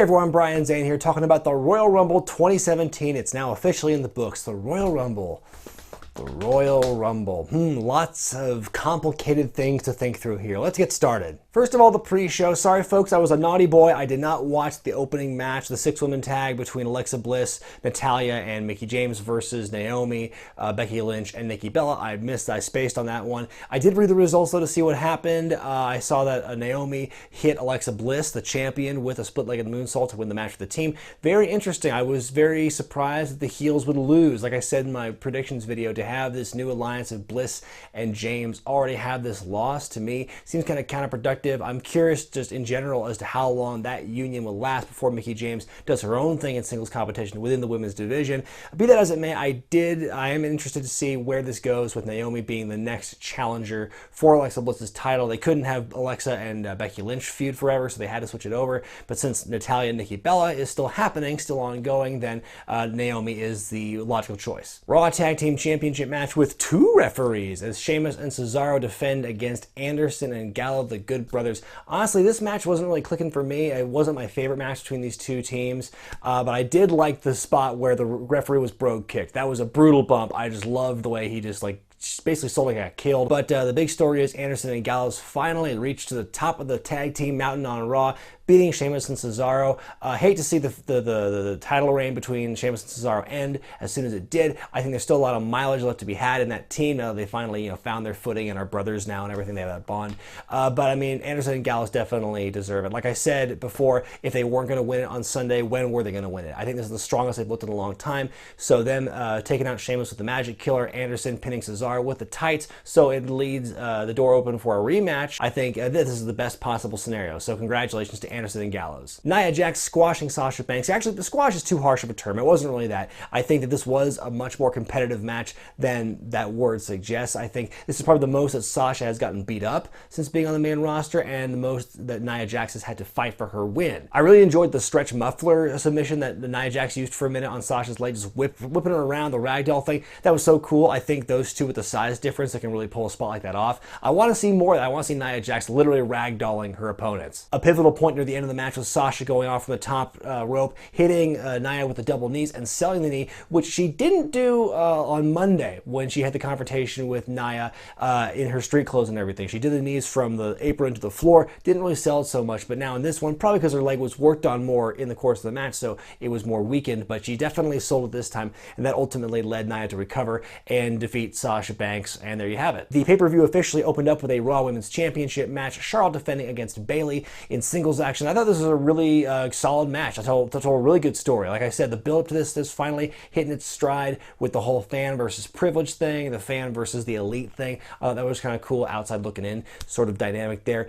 Hey everyone, Brian Zane here talking about the Royal Rumble 2017. It's now officially in the books, the Royal Rumble. The Royal Rumble. Lots of complicated things to think through here. Let's get started. First of all, the pre-show. Sorry folks, I was a naughty boy. I did not watch the opening match, the six-woman tag between Alexa Bliss, Natalya, and Mickie James versus Naomi, Becky Lynch, and Nikki Bella. I spaced on that one. I did read the results though to see what happened. I saw that Naomi hit Alexa Bliss, the champion, with a split-legged moonsault to win the match for the team. Very interesting. I was very surprised that the heels would lose. Like I said in my predictions video, to have this new alliance of Bliss and James already have this loss, to me, seems kind of counterproductive. I'm curious just in general as to how long that union will last before Mickie James does her own thing in singles competition within the women's division. Be that as it may, I am interested to see where this goes with Naomi being the next challenger for Alexa Bliss's title. They couldn't have Alexa and Becky Lynch feud forever, so they had to switch it over. But since Natalya and Nikki Bella is still happening, still ongoing, then Naomi is the logical choice. Raw Tag Team Championship match with two referees as Sheamus and Cesaro defend against Anderson and Gallows, the Good Brothers. Honestly, this match wasn't really clicking for me. It wasn't my favorite match between these two teams, but I did like the spot where the referee was brogue kicked. That was a brutal bump. I just loved the way he just basically sold like got killed. But the big story is Anderson and Gallows finally reached to the top of the tag team mountain on Raw, beating Sheamus and Cesaro. Hate to see the title reign between Sheamus and Cesaro end as soon as it did. I think there's still a lot of mileage left to be had in that team now that they finally found their footing and are brothers now and everything. They have that bond. But I mean, Anderson and Gallows definitely deserve it. Like I said before, if they weren't going to win it on Sunday, when were they going to win it? I think this is the strongest they've looked in a long time. So them taking out Sheamus with the Magic Killer, Anderson pinning Cesaro with the tights, so it leads the door open for a rematch. I think this is the best possible scenario. So congratulations to Anderson and Gallows. Nia Jax squashing Sasha Banks. Actually, the squash is too harsh of a term. It wasn't really that. I think that this was a much more competitive match than that word suggests. I think this is probably the most that Sasha has gotten beat up since being on the main roster, and the most that Nia Jax has had to fight for her win. I really enjoyed the stretch muffler submission that Nia Jax used for a minute on Sasha's leg, just whipping her around, the ragdoll thing. That was so cool. I think those two with the size difference that can really pull a spot like that off. I want to see more of that. I want to see Nia Jax literally ragdolling her opponents. A pivotal point near the end of the match was Sasha going off from the top rope, hitting Nia with the double knees and selling the knee, which she didn't do on Monday when she had the confrontation with Nia in her street clothes and everything. She did the knees from the apron to the floor, didn't really sell it so much, but now in this one, probably because her leg was worked on more in the course of the match, so it was more weakened, but she definitely sold it this time, and that ultimately led Nia to recover and defeat Sasha Banks, and there you have it. The pay-per-view officially opened up with a Raw Women's Championship match, Charlotte defending against Bayley in singles action. I thought this was a really solid match. I told a really good story. Like I said, the build up to this finally hitting its stride with the whole fan versus privilege thing, the fan versus the elite thing. That was kind of cool, outside looking in sort of dynamic there.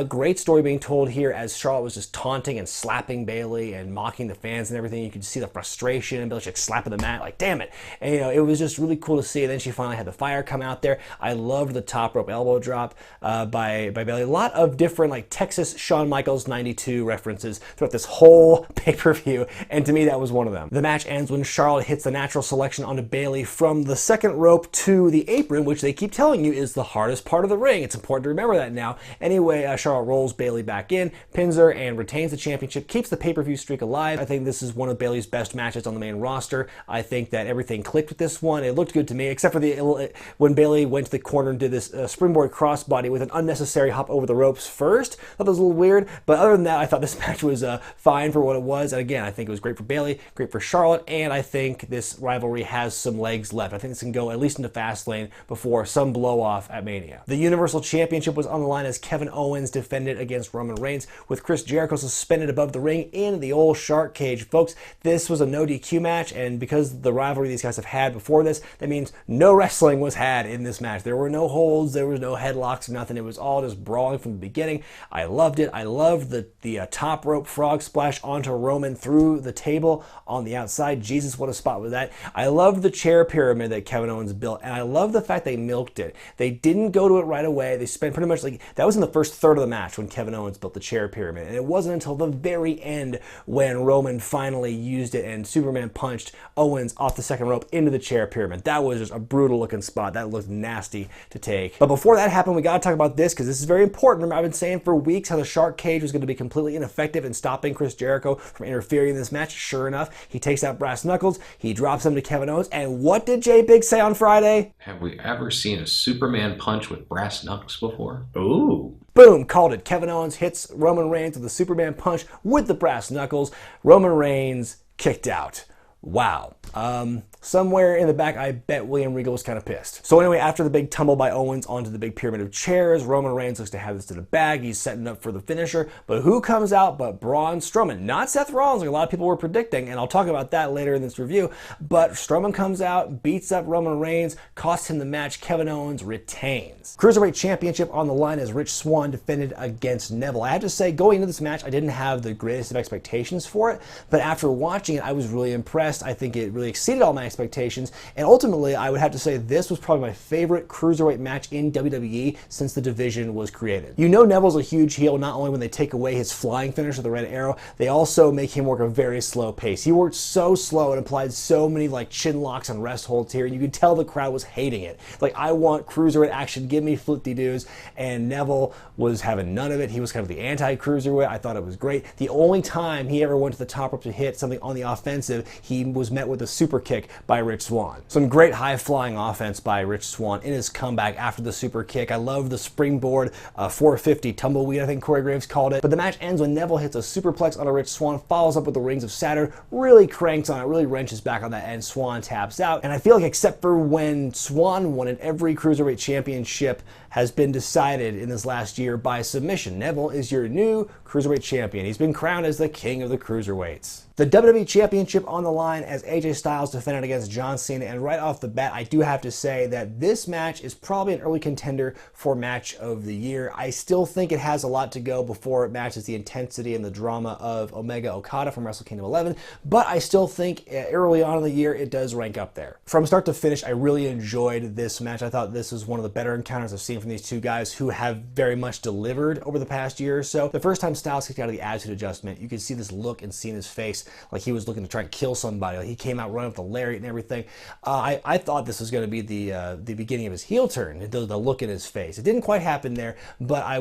Great story being told here as Charlotte was just taunting and slapping Bayley and mocking the fans and everything. You could see the frustration and Bayley like slapping the mat, like damn it. And it was just really cool to see. And then she finally had the fire come out there. I loved the top rope elbow drop by Bayley. A lot of different like Texas Shawn Michaels 92 references throughout this whole pay-per-view, and to me that was one of them. The match ends when Charlotte hits the natural selection onto Bayley from the second rope to the apron, which they keep telling you is the hardest part of the ring. It's important to remember that now. Anyway, Charlotte rolls Bayley back in, pins her, and retains the championship, keeps the pay-per-view streak alive. I think this is one of Bayley's best matches on the main roster. I think that everything clicked with this one. It looked good to me, except for when Bayley went to the corner and did this springboard crossbody with an unnecessary hop over the ropes first. I thought that was a little weird, but other than that, I thought this match was fine for what it was. And again, I think it was great for Bayley, great for Charlotte, and I think this rivalry has some legs left. I think this can go at least into Fastlane before some blow-off at Mania. The Universal Championship was on the line as Kevin Owens defended against Roman Reigns, with Chris Jericho suspended above the ring in the old shark cage. Folks, this was a no DQ match, and because the rivalry these guys have had before this, that means no wrestling was had in this match. There were no holds, there was no headlocks, nothing. It was all just brawling from the beginning. I loved it. I loved the top rope frog splash onto Roman through the table on the outside. Jesus, what a spot was that. I loved the chair pyramid that Kevin Owens built, and I love the fact they milked it. They didn't go to it right away. They spent pretty much that was in the first third of the match when Kevin Owens built the chair pyramid, and it wasn't until the very end when Roman finally used it and Superman punched Owens off the second rope into the chair pyramid. That was just a brutal looking spot. That looked nasty to take. But before that happened, we got to talk about this because this is very important. Remember, I've been saying for weeks how the shark cage was going to be completely ineffective in stopping Chris Jericho from interfering in this match. Sure enough, he takes out Brass Knuckles, he drops him to Kevin Owens, and what did Jay Biggs say on Friday? Have we ever seen a Superman punch with brass knuckles before? Ooh. Boom, called it. Kevin Owens hits Roman Reigns with the Superman punch with the brass knuckles. Roman Reigns kicked out. Wow. Somewhere in the back, I bet William Regal was kind of pissed. So anyway, after the big tumble by Owens onto the big pyramid of chairs, Roman Reigns looks to have this to the bag. He's setting up for the finisher. But who comes out but Braun Strowman? Not Seth Rollins, like a lot of people were predicting, and I'll talk about that later in this review. But Strowman comes out, beats up Roman Reigns, costs him the match. Kevin Owens retains. Cruiserweight Championship on the line as Rich Swann defended against Neville. I have to say, going into this match, I didn't have the greatest of expectations for it, but after watching it, I was really impressed. I think it really exceeded all my expectations. And ultimately, I would have to say this was probably my favorite cruiserweight match in WWE since the division was created. You know Neville's a huge heel not only when they take away his flying finish with the red arrow, they also make him work a very slow pace. He worked so slow and applied so many like chin locks and rest holds here, and you could tell the crowd was hating it. Like, I want cruiserweight action, give me flip-de-doos, and Neville was having none of it. He was kind of the anti-cruiserweight. I thought it was great. The only time he ever went to the top rope to hit something on the offensive, he was met with a super kick by Rich Swann. Some great high-flying offense by Rich Swann in his comeback after the super kick. I love the springboard 450 tumbleweed, I think Corey Graves called it. But the match ends when Neville hits a superplex on a Rich Swann, follows up with the Rings of Saturn, really cranks on it, really wrenches back on that, and Swann taps out. And I feel like except for when Swann won it, every Cruiserweight Championship has been decided in this last year by submission. Neville is your new Cruiserweight Champion. He's been crowned as the king of the Cruiserweights. The WWE Championship on the line as AJ Styles defended against John Cena, and right off the bat, I do have to say that this match is probably an early contender for match of the year. I still think it has a lot to go before it matches the intensity and the drama of Omega Okada from Wrestle Kingdom 11, but I still think early on in the year, it does rank up there. From start to finish, I really enjoyed this match. I thought this was one of the better encounters I've seen from these two guys who have very much delivered over the past year or so. The first time Styles kicked out of the attitude adjustment, you could see this look in Cena's face like he was looking to try and kill somebody. Like he came out running with the lariat and everything. I thought this was going to be the beginning of his heel turn, the look in his face. It didn't quite happen there, but I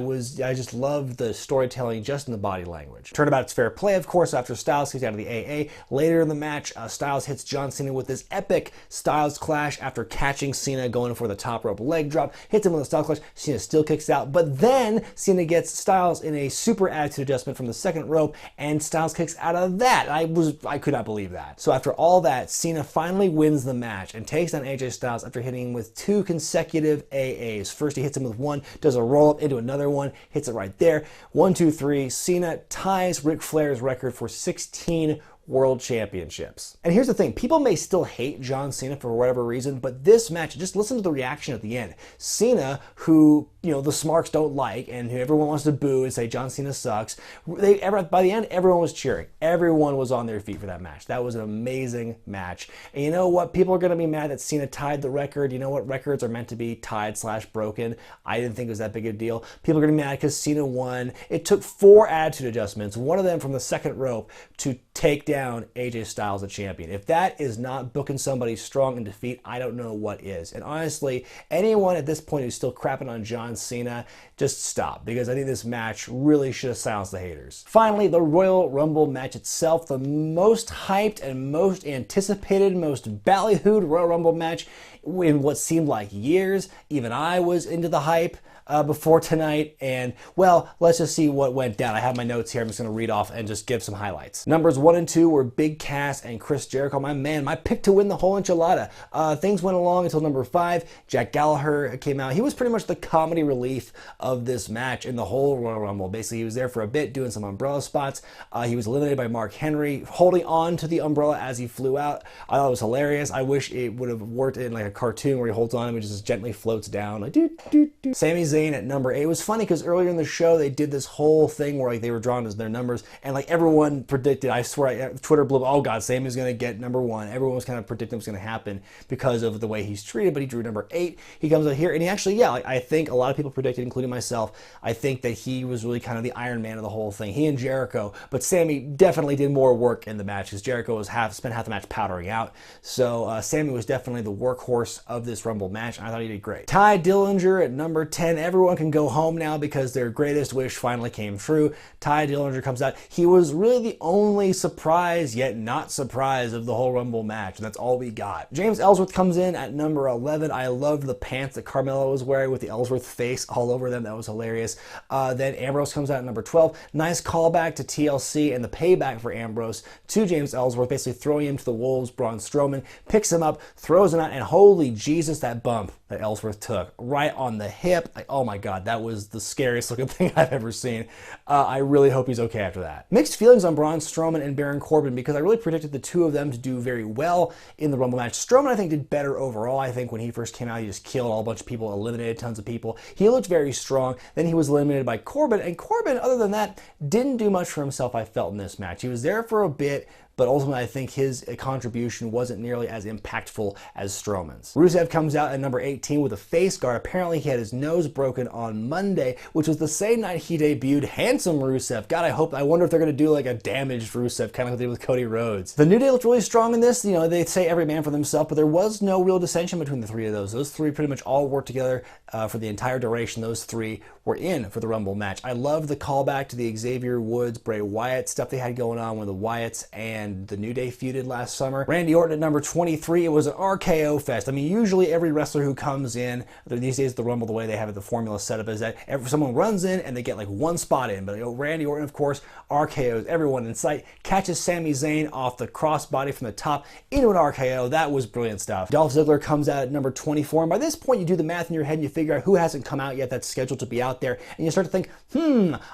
just loved the storytelling just in the body language. Turnabout's fair play, of course, after Styles kicks out of the AA. Later in the match, Styles hits John Cena with this epic Styles clash after catching Cena going for the top rope leg drop, hits him with a Styles clash. Cena still kicks out, but then Cena gets Styles in a super attitude adjustment from the second rope, and Styles kicks out of that. I could not believe that. So after all that, Cena finally wins the match and takes down AJ Styles after hitting him with 2 consecutive AAs. First he hits him with one, does a roll up into another one, hits it right there. 1, 2, 3. Cena ties Ric Flair's record for 16 World Championships. And here's the thing, people may still hate John Cena for whatever reason, but this match, just listen to the reaction at the end. Cena, who, you know, the smarks don't like and who everyone wants to boo and say John Cena sucks, by the end, everyone was cheering. Everyone was on their feet for that match. That was an amazing match. And you know what? People are going to be mad that Cena tied the record. You know what? Records are meant to be tied/broken. I didn't think it was that big a deal. People are going to be mad because Cena won. It took 4 attitude adjustments, one of them from the second rope, to take down AJ Styles, the champion. If that is not booking somebody strong in defeat, I don't know what is. And honestly, anyone at this point who's still crapping on John Cena, just stop, because I think this match really should have silenced the haters. Finally, the Royal Rumble match itself, the most hyped and most anticipated, most ballyhooed Royal Rumble match in what seemed like years. Even I was into the hype before tonight, and well, let's just see what went down. I have my notes here. I'm just going to read off and just give some highlights. Numbers 1 and 2 were Big Cass and Chris Jericho. My man, my pick to win the whole enchilada. Things went along until number 5. Jack Gallagher came out. He was pretty much the comedy relief of this match in the whole Royal Rumble. Basically, he was there for a bit doing some umbrella spots. He was eliminated by Mark Henry, holding on to the umbrella as he flew out. I thought it was hilarious. I wish it would have worked in like a cartoon where he holds on and just gently floats down. Like, doo, doo, doo. Sami Zayn at number 8. It was funny because earlier in the show they did this whole thing where like they were drawn as their numbers, and like everyone predicted, I swear, Twitter blew up, oh god, Sami's gonna get number 1. Everyone was kind of predicting it was gonna happen because of the way he's treated, but he drew number 8. He comes out here and he actually, yeah, like I think a lot of people predicted, including myself, I think that he was really kind of the Iron Man of the whole thing. He and Jericho, but Sami definitely did more work in the match because Jericho was spent half the match powdering out. So Sami was definitely the workhorse of this Rumble match, and I thought he did great. Ty Dillinger at number 10. everyone can go home now because their greatest wish finally came true. Ty Dillinger comes out. He was really the only surprise, yet not surprise, of the whole Rumble match, and that's all we got. James Ellsworth comes in at number 11. I loved the pants that Carmelo was wearing with the Ellsworth face all over them. That was hilarious. Then Ambrose comes out at number 12. Nice callback to TLC and the payback for Ambrose to James Ellsworth, basically throwing him to the wolves. Braun Strowman picks him up, throws him out, and holy Jesus, that bump that Ellsworth took right on the hip. Like, oh my God, that was the scariest looking thing I've ever seen. I really hope he's okay after that. Mixed feelings on Braun Strowman and Baron Corbin because I really predicted the two of them to do very well in the Rumble match. Strowman, I think, did better overall. I think when he first came out, he just killed a whole bunch of people, eliminated tons of people. He looked very strong. Then he was eliminated by Corbin, and Corbin, other than that, didn't do much for himself, I felt, in this match. He was there for a bit, but ultimately I think his contribution wasn't nearly as impactful as Strowman's. Rusev comes out at number 18 with a face guard. Apparently he had his nose broken on Monday, which was the same night he debuted. Handsome Rusev. God, I wonder if they're going to do like a damaged Rusev, kind of like they did with Cody Rhodes. The New Day looked really strong in this. You know, they say every man for themselves, but there was no real dissension between the three of those. Those three pretty much all worked together for the entire duration. Those three were in for the Rumble match. I love the callback to the Xavier Woods, Bray Wyatt stuff they had going on when the Wyatts and the New Day feuded last summer. Randy Orton at number 23. It was an RKO fest. I mean, usually every wrestler who comes in, these days the Rumble, the way they have it, the formula set up is that someone runs in and they get like one spot in. But Randy Orton, of course, RKOs everyone in sight, catches Sami Zayn off the crossbody from the top into an RKO. That was brilliant stuff. Dolph Ziggler comes out at number 24. And by this point, you do the math in your head and you figure out who hasn't come out yet that's scheduled to be out there. And you start to think,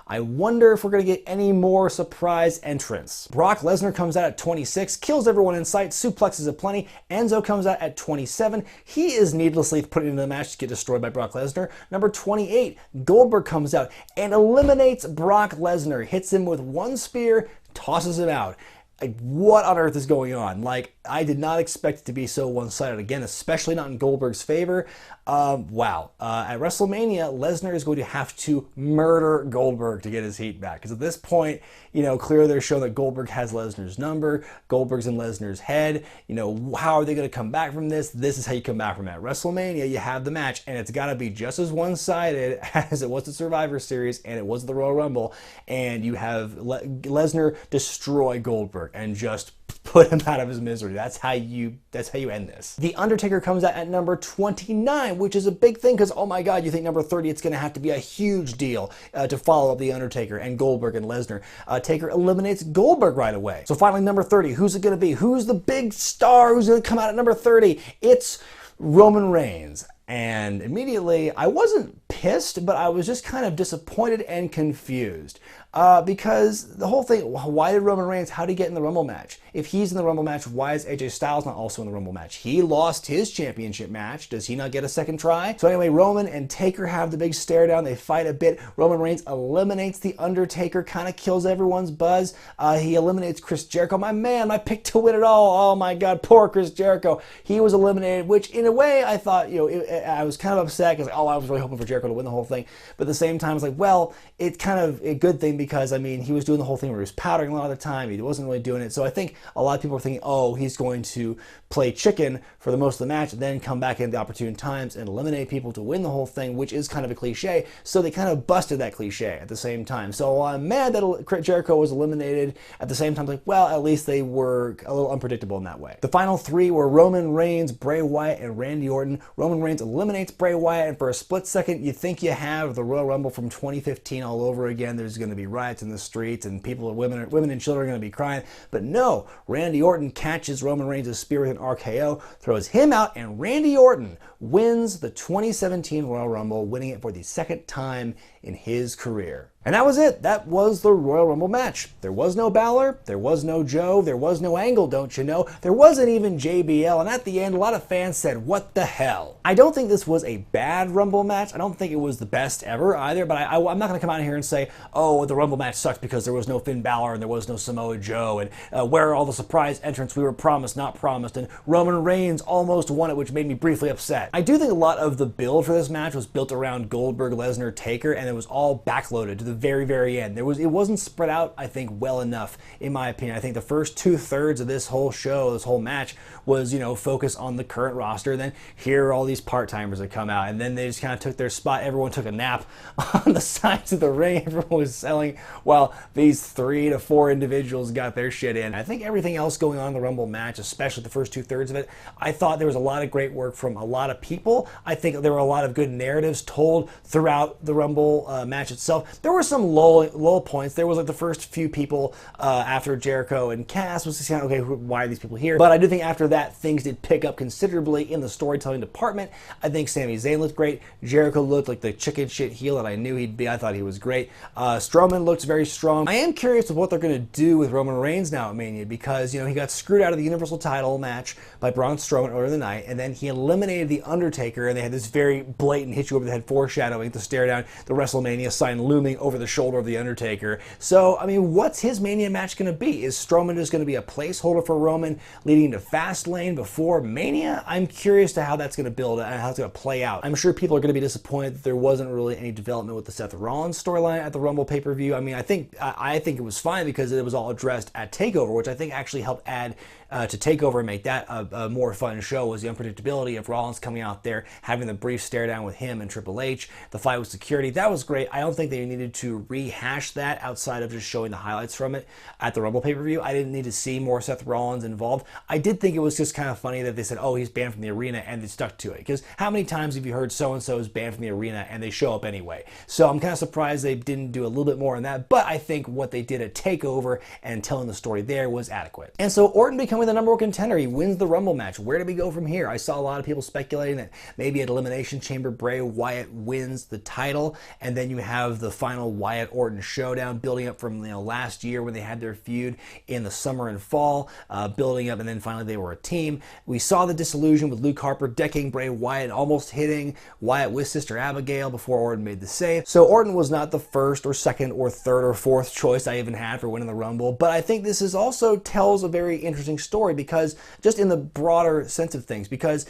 I wonder if we're going to get any more surprise entrants. Brock Lesnar comes out at 26, kills everyone in sight, suplexes aplenty. Enzo comes out at 27. He is needlessly put into the match to get destroyed by Brock Lesnar. Number 28, Goldberg comes out and eliminates Brock Lesnar, hits him with one spear, tosses him out. Like, what on earth is going on? Like, I did not expect it to be so one-sided again, especially not in Goldberg's favor. Wow. At WrestleMania, Lesnar is going to have to murder Goldberg to get his heat back. Because at this point, clearly they're showing that Goldberg has Lesnar's number. Goldberg's in Lesnar's head. How are they going to come back from this? This is how you come back from that. WrestleMania, you have the match, and it's got to be just as one-sided as it was the Survivor Series and it was the Royal Rumble. And you have Lesnar destroy Goldberg and just put him out of his misery. That's how you end this. The Undertaker comes out at number 29, which is a big thing because, oh my God, you think number 30, it's going to have to be a huge deal to follow up The Undertaker and Goldberg and Lesnar. Taker eliminates Goldberg right away. So finally, number 30, who's it going to be? Who's the big star who's going to come out at number 30? It's Roman Reigns. And immediately, I wasn't pissed, but I was just kind of disappointed and confused. Because the whole thing, why did Roman Reigns, how did he get in the Rumble match? If he's in the Rumble match, why is AJ Styles not also in the Rumble match? He lost his championship match. Does he not get a second try? So anyway, Roman and Taker have the big stare down. They fight a bit. Roman Reigns eliminates The Undertaker, kind of kills everyone's buzz. He eliminates Chris Jericho. My man, my pick to win it all. Oh my God, poor Chris Jericho. He was eliminated, which in a way I thought, I was kind of upset because, I was really hoping for Jericho to win the whole thing. But at the same time, I was like, well, it's kind of a good thing because, I mean, he was doing the whole thing where he was powdering a lot of the time. He wasn't really doing it. So I think a lot of people are thinking, oh, he's going to play chicken for the most of the match, then come back in the opportune times and eliminate people to win the whole thing, which is kind of a cliche. So they kind of busted that cliche at the same time. So I'm mad that Jericho was eliminated. At the same time, like, well, at least they were a little unpredictable in that way. The final three were Roman Reigns, Bray Wyatt, and Randy Orton. Roman Reigns eliminates Bray Wyatt, and for a split second, you think you have the Royal Rumble from 2015 all over again. There's going to be riots in the streets, and women and children are going to be crying. But no, Randy Orton catches Roman Reigns' spear with an RKO, throws him out, and Randy Orton wins the 2017 Royal Rumble, winning it for the second time in his career. And that was it. That was the Royal Rumble match. There was no Balor, there was no Joe, there was no Angle, don't you know? There wasn't even JBL, and at the end, a lot of fans said, what the hell? I don't think this was a bad Rumble match. I don't think it was the best ever either, but I'm not going to come out here and say, oh, the Rumble match sucked because there was no Finn Balor and there was no Samoa Joe, and where are all the surprise entrants we were promised, not promised, and Roman Reigns almost won it, which made me briefly upset. I do think a lot of the build for this match was built around Goldberg, Lesnar, Taker, and it was all backloaded to the the very, very end. It wasn't spread out, I think, well enough, in my opinion. I think the first 2/3 of this whole show, this whole match, was, focus on the current roster. Then here are all these part-timers that come out, and then they just kind of took their spot. Everyone took a nap on the sides of the ring. Everyone was selling while these 3 to 4 individuals got their shit in. I think everything else going on in the Rumble match, especially the first 2/3 of it, I thought there was a lot of great work from a lot of people. I think there were a lot of good narratives told throughout the Rumble match itself. There were some low points. There was like the first few people after Jericho and Cass was just kind of, okay, why are these people here? But I do think after that, things did pick up considerably in the storytelling department. I think Sami Zayn looked great. Jericho looked like the chicken shit heel that I knew he'd be. I thought he was great. Strowman looked very strong. I am curious of what they're going to do with Roman Reigns now at Mania, because, he got screwed out of the Universal title match by Braun Strowman earlier in the night, and then he eliminated The Undertaker, and they had this very blatant hit you over the head foreshadowing to stare down the WrestleMania sign looming over the shoulder of The Undertaker. So, what's his Mania match going to be? Is Strowman just going to be a placeholder for Roman leading to Fastlane before Mania? I'm curious to how that's going to build and how it's going to play out. I'm sure people are going to be disappointed that there wasn't really any development with the Seth Rollins storyline at the Rumble pay-per-view. I think it was fine because it was all addressed at TakeOver, which I think actually helped add to TakeOver and make that a more fun show, was the unpredictability of Rollins coming out there, having the brief stare down with him and Triple H, the fight with security. That was great. I don't think they needed to rehash that outside of just showing the highlights from it at the Rumble pay-per-view. I didn't need to see more Seth Rollins involved. I did think it was just kind of funny that they said, oh, he's banned from the arena, and they stuck to it. Because how many times have you heard so-and-so is banned from the arena and they show up anyway? So I'm kind of surprised they didn't do a little bit more on that, but I think what they did at TakeOver and telling the story there was adequate. And so Orton becoming the number 1 contender, he wins the Rumble match. Where do we go from here? I saw a lot of people speculating that maybe at Elimination Chamber, Bray Wyatt wins the title, and then you have the final Wyatt-Orton showdown building up from last year when they had their feud in the summer and fall, building up, and then finally they were a team. We saw the disillusion with Luke Harper decking Bray Wyatt, almost hitting Wyatt with Sister Abigail before Orton made the save. So Orton was not the first or second or third or fourth choice I even had for winning the Rumble, but I think this is also tells a very interesting story, because just in the broader sense of things, because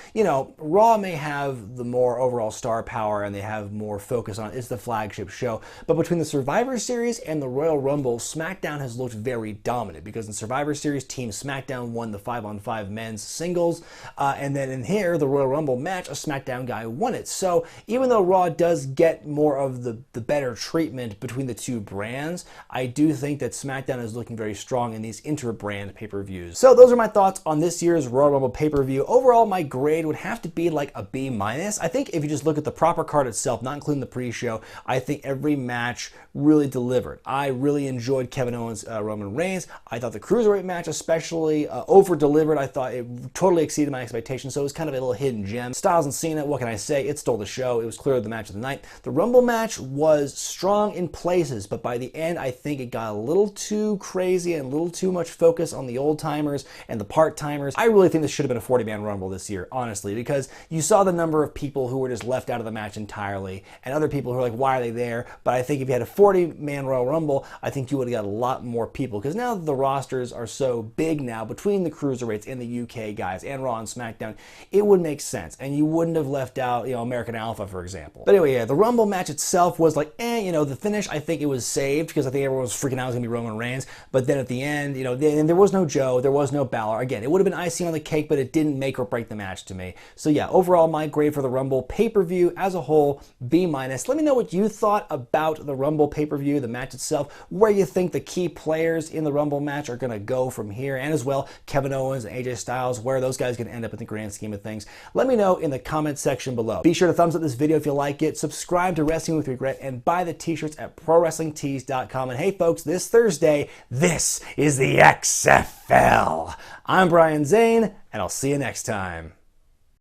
Raw may have the more overall star power and they have more focus on it. It's the flagship show, but between the Survivor Series and the Royal Rumble, SmackDown has looked very dominant, because in Survivor Series, Team SmackDown won the 5-on-5 men's singles, and then in here, the Royal Rumble match, a SmackDown guy won it. So even though Raw does get more of the better treatment between the two brands, I do think that SmackDown is looking very strong in these inter-brand pay-per-views. So those are my thoughts on this year's Royal Rumble pay-per-view. Overall, my grade would have to be like a B-. I think if you just look at the proper card itself, not including the pre-show, I think every match really delivered. I really enjoyed Kevin Owens, Roman Reigns. I thought the Cruiserweight match especially over-delivered. I thought it totally exceeded my expectations, so it was kind of a little hidden gem. Styles and Cena, what can I say? It stole the show. It was clearly the match of the night. The Rumble match was strong in places, but by the end, I think it got a little too crazy and a little too much focus on the old-timers and the part-timers. I really think this should have been a 40-man Rumble this year, honestly, because you saw the number of people who were just left out of the match entirely, and other people who were like, why are they there? But I think if you had a 40-man Royal Rumble, I think you would have got a lot more people, because now that the rosters are so big now, between the Cruiserweights and the UK guys and Raw and SmackDown, it would make sense, and you wouldn't have left out, American Alpha, for example. But anyway, yeah, the Rumble match itself was like, the finish, I think it was saved, because I think everyone was freaking out it was going to be Roman Reigns, but then at the end, and there was no Joe, there was no Balor. Again, it would have been icing on the cake, but it didn't make or break the match to me. So yeah, overall, my grade for the Rumble pay-per-view as a whole, B-. Let me know what you thought about the Rumble pay-per-view, the match itself, where you think the key players in the Rumble match are going to go from here, and as well, Kevin Owens and AJ Styles, where are those guys going to end up in the grand scheme of things? Let me know in the comment section below. Be sure to thumbs up this video if you like it, subscribe to Wrestling with Regret, and buy the t-shirts at ProWrestlingTees.com. And hey folks, this Thursday, this is the XFL. I'm Brian Zane, and I'll see you next time.